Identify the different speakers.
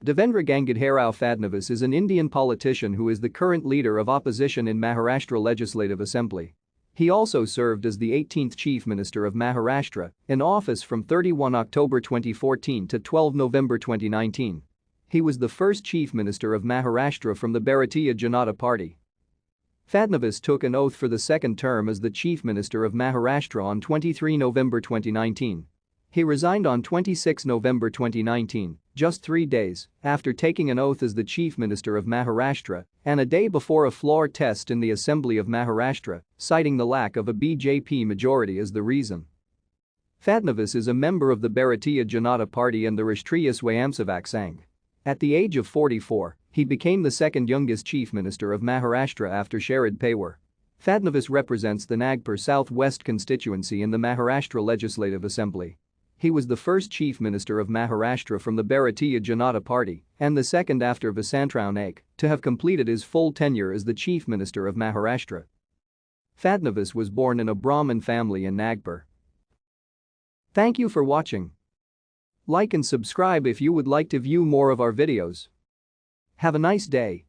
Speaker 1: Devendra Gangadharrao Fadnavis is an Indian politician who is the current leader of opposition in Maharashtra Legislative Assembly. He also served as the 18th Chief Minister of Maharashtra, in office from 31 October 2014 to 12 November 2019. He was the first Chief Minister of Maharashtra from the Bharatiya Janata Party. Fadnavis took an oath for the second term as the Chief Minister of Maharashtra on 23 November 2019. He resigned on 26 November 2019, just 3 days after taking an oath as the Chief Minister of Maharashtra and a day before a floor test in the Assembly of Maharashtra, citing the lack of a BJP majority as the reason. Fadnavis is a member of the Bharatiya Janata Party and the Rashtriya Swayamsevak Sangh. At the age of 44, he became the second youngest Chief Minister of Maharashtra after Sharad Pawar. Fadnavis represents the Nagpur Southwest constituency in the Maharashtra Legislative Assembly. He was the first Chief Minister of Maharashtra from the Bharatiya Janata Party and the second after Vasantrao Naik to have completed his full tenure as the Chief Minister of Maharashtra. Fadnavis was born in a Brahmin family in Nagpur. Thank you for watching. Like and subscribe if you would like to view more of our videos. Have a nice day.